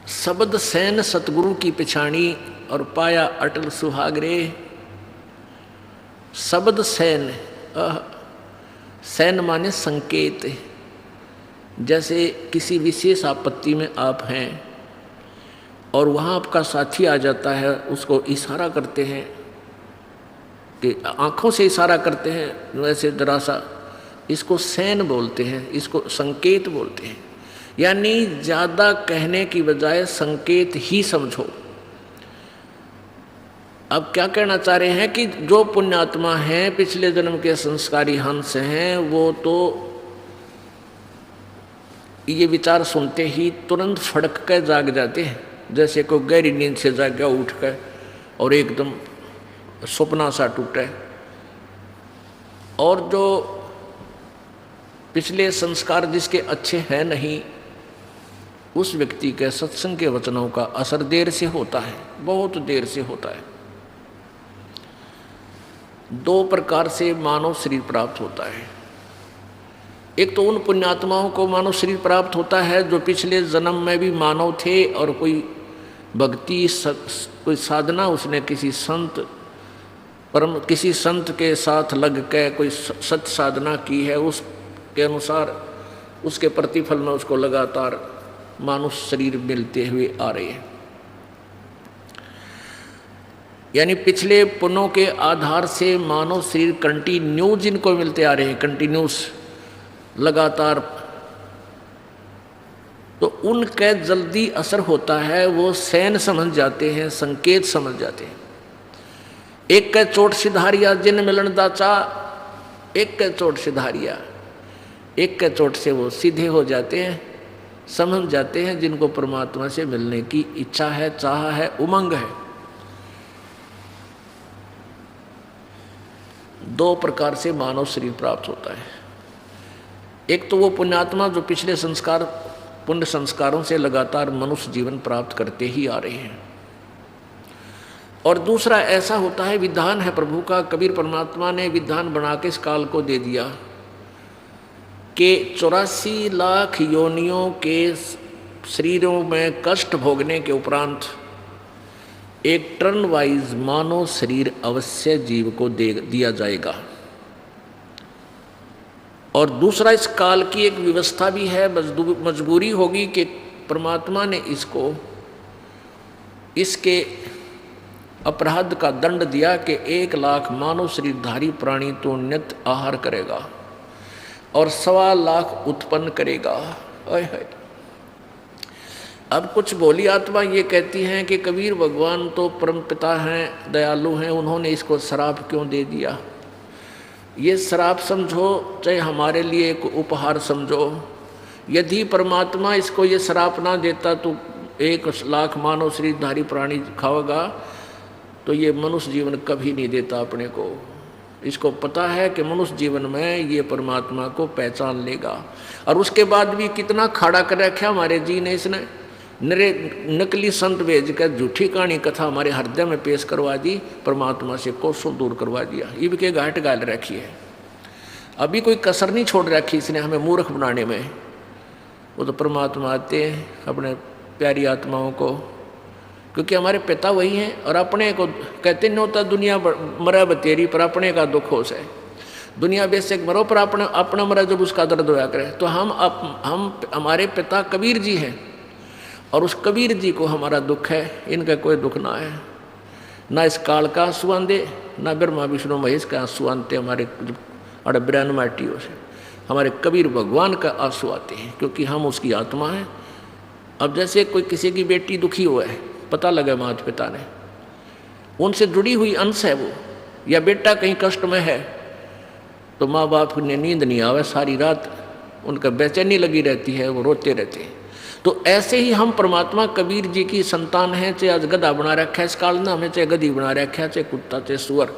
शब्द सैन सतगुरु की पिछाणी, और पाया अटल सुहागरे। शब्द सैन, सैन माने संकेत, जैसे किसी विशेष आपत्ति में आप हैं और वहाँ आपका साथी आ जाता है, उसको इशारा करते हैं कि आँखों से इशारा करते हैं वैसे जरा सा, इसको सैन बोलते हैं, इसको संकेत बोलते हैं। यानी ज़्यादा कहने की बजाय संकेत ही समझो। अब क्या कहना चाह रहे हैं कि जो पुण्यात्मा हैं, पिछले जन्म के संस्कारी हंस हैं, वो तो ये विचार सुनते ही तुरंत फड़क कर जाग जाते हैं, जैसे कोई गहरी नींद से जाग गया उठ कर और एकदम सपना सा टूटे। और जो पिछले संस्कार जिसके अच्छे हैं नहीं, उस व्यक्ति के सत्संग के वचनों का असर देर से होता है, बहुत देर से होता है। 2 प्रकार से मानव शरीर प्राप्त होता है। एक तो उन पुण्यात्माओं को मानव शरीर प्राप्त होता है जो पिछले जन्म में भी मानव थे और कोई भक्ति कोई साधना उसने किसी संत के साथ लग के कोई सत्य साधना की है, उसके अनुसार उसके प्रतिफल में उसको लगातार मानुष शरीर मिलते हुए आ रहे हैं। यानी पिछले पुण्यों के आधार से मानव शरीर कंटिन्यूस जिनको मिलते आ रहे हैं, कंटिन्यूस लगातार, तो उनका जल्दी असर होता है, वो सैन समझ जाते हैं, संकेत समझ जाते हैं। एक के चोट सिधारिया जिन मिलन दाचा, एक के चोट सिधारिया, एक के चोट से वो सीधे हो जाते हैं, समझ जाते हैं जिनको परमात्मा से मिलने की इच्छा है, चाह है, उमंग है। दो प्रकार से मानव शरीर प्राप्त होता है। एक तो वो पुण्यात्मा जो पिछले संस्कार पुण्य संस्कारों से लगातार मनुष्य जीवन प्राप्त करते ही आ रहे हैं, और दूसरा ऐसा होता है, विधान है प्रभु का, कबीर परमात्मा ने विधान बना के इस काल को दे दिया कि 84 लाख योनियों के शरीरों में कष्ट भोगने के उपरांत एक टर्न वाइज मानव शरीर अवश्य जीव को दिया जाएगा। और दूसरा, इस काल की एक व्यवस्था भी है, मजबूरी होगी कि परमात्मा ने इसको इसके अपराध का दंड दिया कि 1 लाख मानव शरीरधारी प्राणी तो नित्य आहार करेगा और 1.25 लाख उत्पन्न करेगा। अब कुछ भोली आत्मा ये कहती हैं कि कबीर भगवान तो परम पिता हैं, दयालु हैं, उन्होंने इसको श्राप क्यों दे दिया। ये श्राप समझो चाहे हमारे लिए एक उपहार समझो। यदि परमात्मा इसको ये श्राप ना देता तो 1 लाख मानव शरीरधारी प्राणी खाओगा, तो ये मनुष्य जीवन कभी नहीं देता अपने को। इसको पता है कि मनुष्य जीवन में ये परमात्मा को पहचान लेगा। और उसके बाद भी कितना खाड़ा कर रखा हमारे जी ने, इसने नकली संत भेज कर झूठी कहानी कथा हमारे हृदय में पेश करवा दी, परमात्मा से कोसों दूर करवा दिया। ईब के घाट गाल रखी है, अभी कोई कसर नहीं छोड़ रखी इसने हमें मूर्ख बनाने में। वो तो परमात्मा आते हैं अपने प्यारी आत्माओं को, क्योंकि हमारे पिता वही हैं, और अपने को कहते नहीं होता दुनिया मरा बतेरी पर अपने का दुख हो से। दुनिया बेशक मरो पर अपना मरा जब उसका दर्द होया करे। तो हम हमारे पिता कबीर जी हैं, और उस कबीर जी को हमारा दुख है, इनका कोई दुख ना है। ना इस काल का आंसू आंदे, ना ब्रह्मा विष्णु महेश का आंसू आनते हमारे अड़ ब्रैन माटियों से। हमारे कबीर भगवान का आंसू आते हैं, क्योंकि हम उसकी आत्मा हैं। अब जैसे कोई किसी की बेटी दुखी हुआ है, पता लगा माता पिता ने, उनसे जुड़ी हुई अंश है वो, या बेटा कहीं कष्ट में है तो माँ बाप ने नींद नहीं आवे, सारी रात उनका बेचैनी लगी रहती है, वो रोते रहते हैं। तो ऐसे ही हम परमात्मा कबीर जी की संतान हैं। चाहे आज गधा बना रखा है इस काल ने हमें, चाहे गधी बना रखा है, चाहे कुत्ता, चाहे सुअर,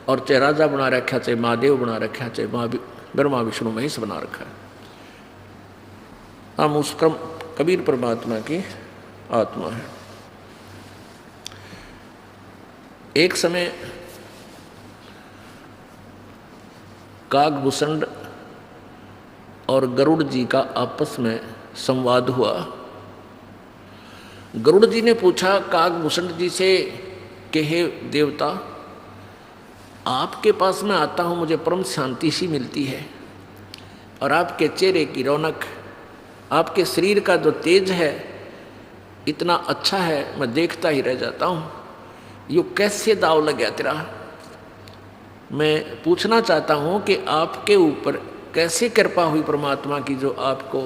और चाहे राजा बना रखा है, चाहे महादेव बना रखा है, चाहे ब्रह्मा विष्णु महेश बना रखा है। हम उस कबीर परमात्मा की आत्मा है। एक समय कागभूषण और गरुड़ जी का आपस में संवाद हुआ। गरुड़ जी ने पूछा कागभूषण जी से कि हे देवता, आपके पास में आता हूँ, मुझे परम शांति सी मिलती है, और आपके चेहरे की रौनक, आपके शरीर का जो तेज है इतना अच्छा है, मैं देखता ही रह जाता हूँ। यो कैसे दाव लग गया तेरा? मैं पूछना चाहता हूँ कि आपके ऊपर कैसे कृपा हुई परमात्मा की, जो आपको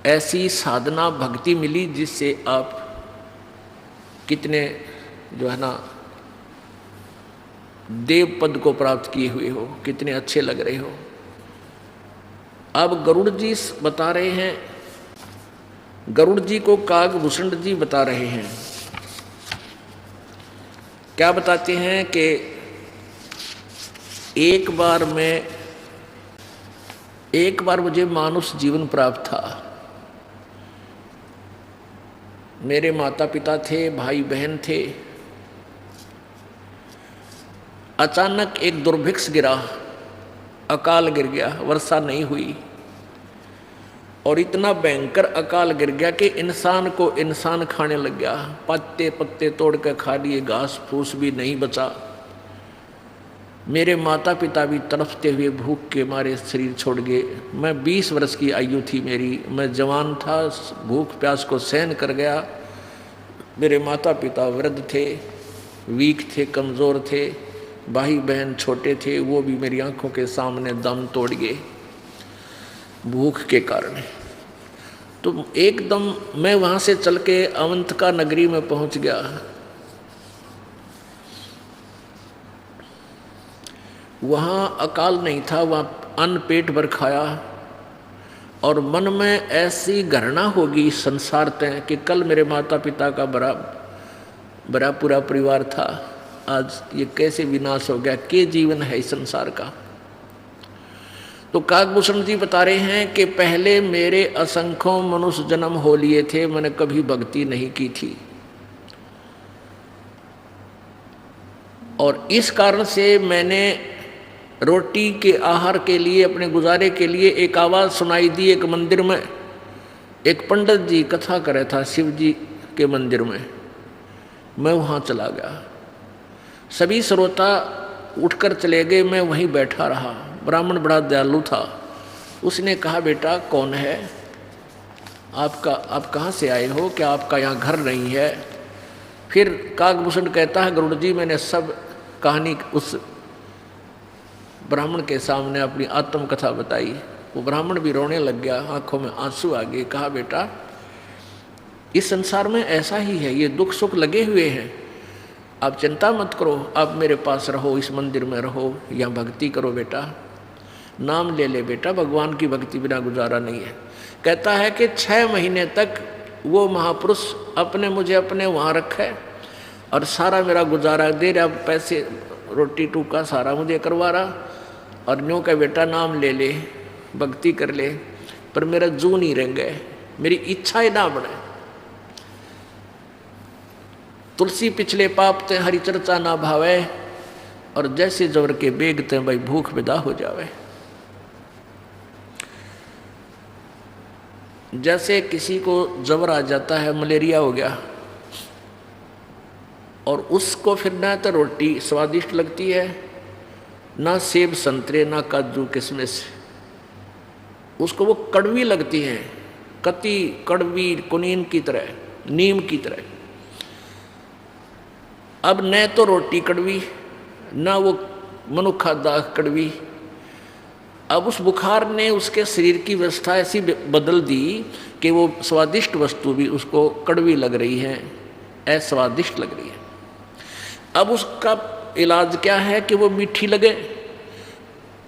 ऐसी साधना भक्ति मिली जिससे आप कितने जो है ना देव पद को प्राप्त किए हुए हो, कितने अच्छे लग रहे हो। अब गरुड़ जी बता रहे हैं, गरुड़ जी को कागभूषण जी बता रहे हैं। क्या बताते हैं कि एक बार मुझे मानुष जीवन प्राप्त था। मेरे माता पिता थे, भाई बहन थे। अचानक एक दुर्भिक्ष गिरा, अकाल गिर गया, वर्षा नहीं हुई, और इतना भयंकर अकाल गिर गया कि इंसान को इंसान खाने लग गया। पत्ते पत्ते तोड़ कर खा लिए, घास फूस भी नहीं बचा। मेरे माता पिता भी तड़पते हुए भूख के मारे शरीर छोड़ गए। मैं 20 वर्ष की आयु थी मेरी, मैं जवान था, भूख प्यास को सहन कर गया। मेरे माता पिता वृद्ध थे, वीक थे, कमज़ोर थे, भाई बहन छोटे थे, वो भी मेरी आंखों के सामने दम तोड़ गए भूख के कारण। तो एकदम मैं वहाँ से चल के अवंतिका नगरी में पहुँच गया। वहाँ अकाल नहीं था, वहाँ अन्न पेट भर खाया और मन में ऐसी घृणा होगी संसार तय कि कल मेरे माता पिता का बड़ा पूरा परिवार था, आज ये कैसे विनाश हो गया, क्या जीवन है इस संसार का। तो काकभूषण जी बता रहे हैं कि पहले मेरे असंख्यों मनुष्य जन्म हो लिए थे, मैंने कभी भक्ति नहीं की थी और इस कारण से मैंने रोटी के आहार के लिए, अपने गुजारे के लिए एक आवाज़ सुनाई दी। एक मंदिर में एक पंडित जी कथा कर रहा था शिव जी के मंदिर में, मैं वहाँ चला गया। सभी श्रोता उठकर चले गए, मैं वहीं बैठा रहा। ब्राह्मण बड़ा दयालु था, उसने कहा बेटा कौन है आपका, आप कहाँ से आए हो, क्या आपका यहाँ घर नहीं है। फिर काकभूषण कहता है गुरुजी जी मैंने सब कहानी उस ब्राह्मण के सामने अपनी आत्मकथा बताई। वो ब्राह्मण भी रोने लग गया, आंखों में आंसू आ गए। कहा बेटा इस संसार में ऐसा ही है, ये दुख सुख लगे हुए हैं, आप चिंता मत करो, आप मेरे पास रहो, इस मंदिर में रहो, या भक्ति करो बेटा, नाम ले ले बेटा, भगवान की भक्ति बिना गुजारा नहीं है। कहता है कि 6 महीने तक वो महापुरुष मुझे अपने वहाँ रखे और सारा मेरा गुजारा दे रहा, पैसे रोटी टूका सारा मुझे करवा रहा और न्यों का बेटा नाम ले ले, भक्ति कर ले, पर मेरा जू नहीं रह गए, मेरी इच्छा ही ना बने। तुलसी पिछले पाप ते हरि चर्चा ना भावे और जैसे जवर के बेग ते भाई भूख विदा हो जावे। जैसे किसी को जबर आ जाता है, मलेरिया हो गया, और उसको फिर ना तो रोटी स्वादिष्ट लगती है, ना सेब संतरे, ना काजू किशमिश, उसको वो कड़वी लगती है, कति कड़वी, कुनीन की तरह, नीम की तरह। अब न तो रोटी कड़वी, ना वो मनुखा दाग कड़वी। अब उस बुखार ने उसके शरीर की व्यवस्था ऐसी बदल दी कि वो स्वादिष्ट वस्तु भी उसको कड़वी लग रही है, अस्वादिष्ट लग रही है। अब उसका इलाज क्या है कि वो मीठी लगे।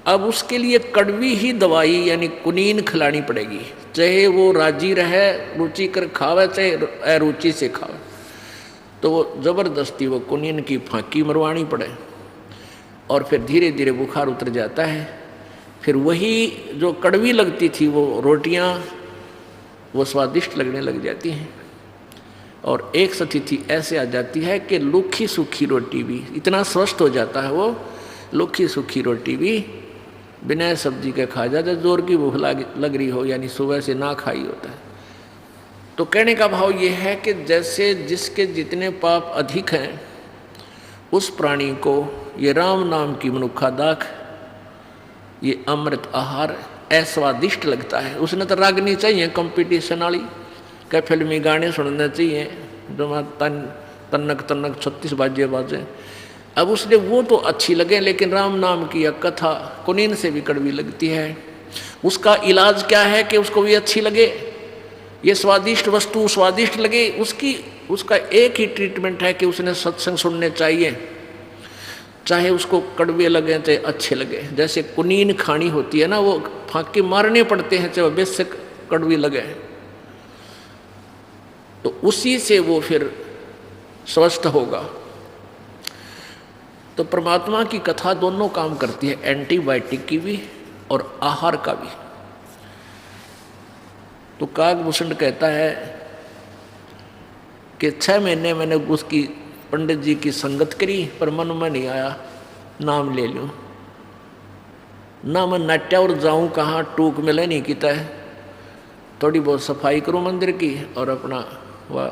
अब उसके लिए कड़वी ही दवाई यानी कुनीन खिलानी पड़ेगी, चाहे वो राजी रहे, रुचि कर खावे, चाहे अरुचि से खावे, तो वो ज़बरदस्ती वो कुनीन की फांकी मरवानी पड़े और फिर धीरे धीरे बुखार उतर जाता है। फिर वही जो कड़वी लगती थी वो रोटियां वो स्वादिष्ट लगने लग जाती हैं। और एक स्थिति ऐसे आ जाती है कि लूखी सूखी रोटी भी इतना स्वस्थ हो जाता है, वो लूखी सूखी रोटी भी बिना सब्जी के खा जाता, जोर की भूख लग रही हो, यानी सुबह से ना खाई होता है। तो कहने का भाव ये है कि जैसे जिसके जितने पाप अधिक हैं उस प्राणी को ये राम नाम की मनुखा दाख, ये अमृत आहार अस्वादिष्ट लगता है। उसने तो रागनी चाहिए कंपटीशन वाली, क्या फिल्मी गाने सुनने चाहिए जो तन्नक तन्नक 36 बाजे बाजे। अब उसने वो तो अच्छी लगे, लेकिन राम नाम की यह कथा कुनीन से भी कड़वी लगती है। उसका इलाज क्या है कि उसको भी अच्छी लगे, ये स्वादिष्ट वस्तु स्वादिष्ट लगे। उसका एक ही ट्रीटमेंट है कि उसने सत्संग सुनने चाहिए, चाहे उसको कड़वे लगे चाहे अच्छे लगे। जैसे कुनीन खानी होती है ना, वो फांके मारने पड़ते हैं चाहे बेशक कड़वी लगे, तो उसी से वो फिर स्वस्थ होगा। तो परमात्मा की कथा दोनों काम करती है, एंटीबायोटिक की भी और आहार का भी। तो काकभूषण कहता है कि 6 महीने मैंने उसकी पंडित जी की संगत करी, पर मन में नहीं आया नाम ले लूँ, ना मैं नाट्या और जाऊँ कहाँ, टूक मिले नहीं किता है। थोड़ी बहुत सफाई करूँ मंदिर की और अपना वह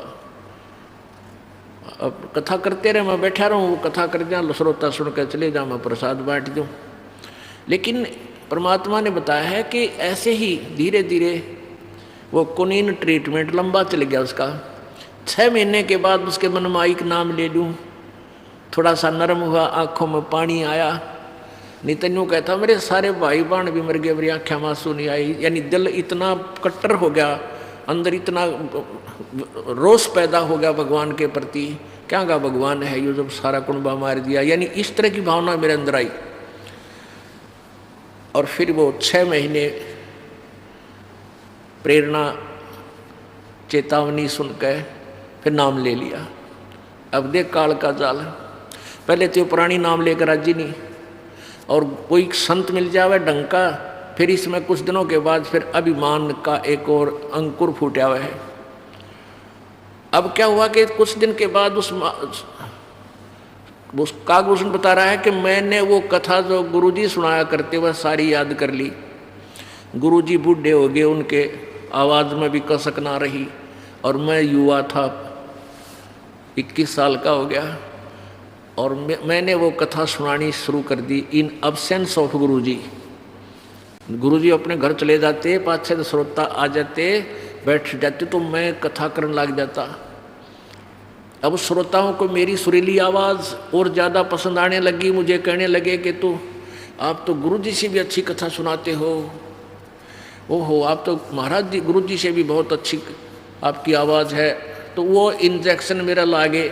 अब कथा करते रहे, मैं बैठा रहूँ, वो कथा कर जाऊँ, श्रोता सुन कर चले जाऊँ, मैं प्रसाद बांट दूँ। लेकिन परमात्मा ने बताया है कि ऐसे ही धीरे धीरे वो कुनीन ट्रीटमेंट लंबा चल गया उसका। 6 महीने के बाद उसके मन में आई कि नाम ले लूँ, थोड़ा सा नरम हुआ, आँखों में पानी आया। नितिन यूँ कहता मेरे सारे भाई बहन भी मर गए, मेरी आँखें आंसू नहीं आई। यानी दिल इतना कट्टर हो गया, अंदर इतना रोष पैदा हो गया भगवान के प्रति, क्या गा भगवान है ये जब सारा कुनबा मार दिया। यानी इस तरह की भावना मेरे अंदर आई। और फिर वो 6 महीने प्रेरणा चेतावनी सुन के फिर नाम ले लिया। अब देख काल का जाल, पहले तो पुरानी नाम लेकर राजी नहीं, और कोई संत मिल जावे ढंग का, फिर इसमें कुछ दिनों के बाद फिर अभिमान का एक और अंकुर फूटा हुआ है। अब क्या हुआ कि कुछ दिन के बाद उस कागभूषण बता रहा है कि मैंने वो कथा जो गुरुजी सुनाया करते वह सारी याद कर ली। गुरुजी बूढ़े हो गए, उनके आवाज़ में भी कसक ना रही, और मैं युवा था, 21 साल का हो गया, और मैंने वो कथा सुनानी शुरू कर दी इन अब्सेंस ऑफ गुरुजी। गुरुजी अपने घर चले जाते, 5-6 श्रोता आ जाते, बैठ जाते, तो मैं कथा करने लग जाता। अब श्रोताओं को मेरी सुरीली आवाज़ और ज़्यादा पसंद आने लगी। मुझे कहने लगे कि आप तो गुरुजी से भी अच्छी कथा सुनाते हो, ओहो आप तो महाराज जी गुरुजी से भी बहुत अच्छी आपकी आवाज़ है। तो वो इंजेक्शन मेरा लागे